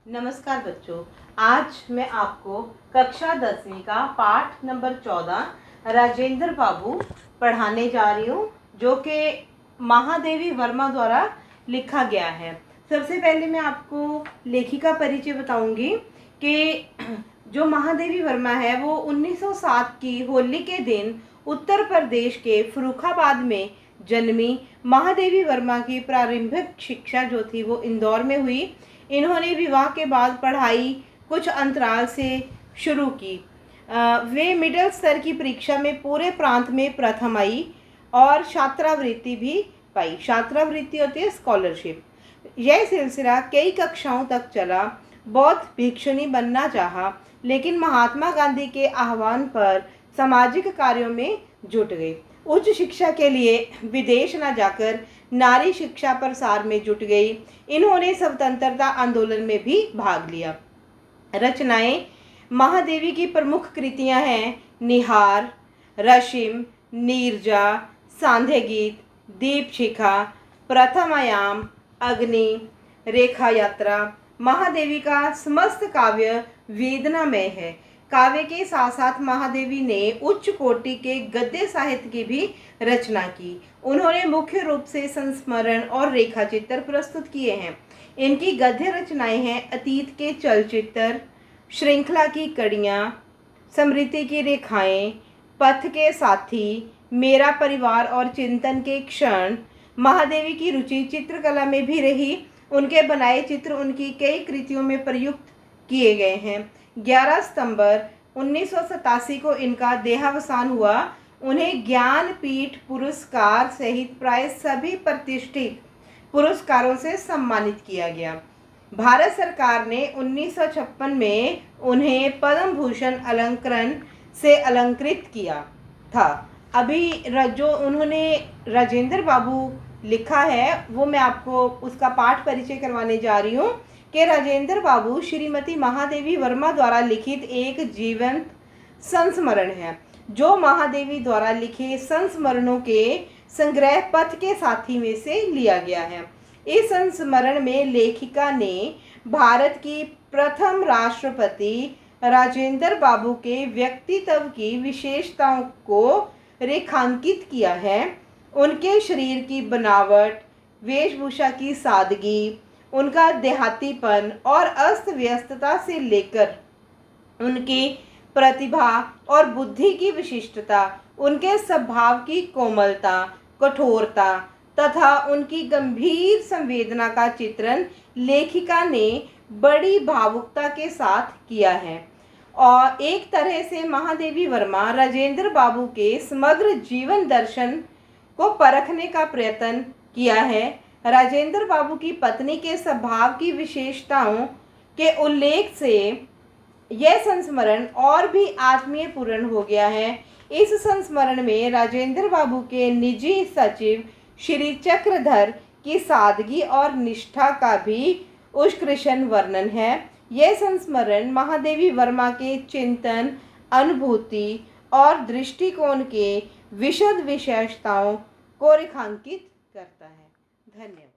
नमस्कार बच्चों, आज मैं आपको कक्षा 10वीं का पाठ नंबर 14 राजेंद्र बाबू पढ़ाने जा रही हूँ, जो कि महादेवी वर्मा द्वारा लिखा गया है। सबसे पहले मैं आपको लेखिका परिचय बताऊंगी कि जो महादेवी वर्मा है वो 1907 की होली के दिन उत्तर प्रदेश के फर्रुखाबाद में जन्मी। महादेवी वर्मा की प्रारंभिक शिक्षा जो थी वो इंदौर में हुई। इन्होंने विवाह के बाद पढ़ाई कुछ अंतराल से शुरू की। वे मिडिल स्तर की परीक्षा में पूरे प्रांत में प्रथम आई और छात्रावृत्ति भी पाई। छात्रावृत्ति होती है स्कॉलरशिप। यह सिलसिला कई कक्षाओं तक चला। बौद्ध भिक्षुणी बनना चाहा, लेकिन महात्मा गांधी के आह्वान पर सामाजिक कार्यों में जुट गई। उच्च शिक्षा के लिए विदेश न जाकर नारी शिक्षा प्रसार में जुट गई। इन्होंने स्वतंत्रता आंदोलन में भी भाग लिया। रचनाएं महादेवी की प्रमुख कृतियां हैं निहार, रशिम, नीरजा, सांध्य गीत, दीपशिखा, प्रथम आयाम, अग्नि, रेखा यात्रा। महादेवी का समस्त काव्य वेदनामय है। काव्य के साथ साथ महादेवी ने उच्च कोटि के गद्य साहित्य की भी रचना की। उन्होंने मुख्य रूप से संस्मरण और रेखाचित्र प्रस्तुत किए हैं। इनकी गद्य रचनाएं हैं अतीत के चलचित्र, श्रृंखला की कड़ियाँ, स्मृति की रेखाएं, पथ के साथी, मेरा परिवार और चिंतन के क्षण। महादेवी की रुचि चित्रकला में भी रही। उनके बनाए चित्र उनकी कई कृतियों में प्रयुक्त किए गए हैं। 11 सितंबर 1987 को इनका देहावसान हुआ। उन्हें ज्ञानपीठ पुरस्कार सहित प्राय सभी प्रतिष्ठित पुरस्कारों से सम्मानित किया गया। भारत सरकार ने 1956 में उन्हें पद्म भूषण अलंकरण से अलंकृत किया था। अभी जो उन्होंने राजेंद्र बाबू लिखा है वो मैं आपको उसका पाठ परिचय करवाने जा रही हूँ कि राजेंद्र बाबू श्रीमती महादेवी वर्मा द्वारा लिखित एक जीवंत संस्मरण है, जो महादेवी द्वारा लिखे संस्मरणों के संग्रह पथ के साथी में से लिया गया है। इस संस्मरण में लेखिका ने भारत की प्रथम राष्ट्रपति राजेंद्र बाबू के व्यक्तित्व की विशेषताओं को रेखांकित किया है। उनके शरीर की बनावट, वेशभूषा की सादगी, उनका देहातीपन और अस्त व्यस्तता से लेकर उनकी प्रतिभा और बुद्धि की विशिष्टता, उनके स्वभाव की कोमलता, कठोरता तथा उनकी गंभीर संवेदना का चित्रण लेखिका ने बड़ी भावुकता के साथ किया है। और एक तरह से महादेवी वर्मा राजेंद्र बाबू के समग्र जीवन दर्शन को परखने का प्रयत्न किया है। राजेंद्र बाबू की पत्नी के स्वभाव की विशेषताओं के उल्लेख से यह संस्मरण और भी आत्मीय पूर्ण हो गया है। इस संस्मरण में राजेंद्र बाबू के निजी सचिव श्री चक्रधर की सादगी और निष्ठा का भी उत्कृष्ट वर्णन है। यह संस्मरण महादेवी वर्मा के चिंतन, अनुभूति और दृष्टिकोण के विशद विशेषताओं को रेखांकित करता है। धन्यवाद।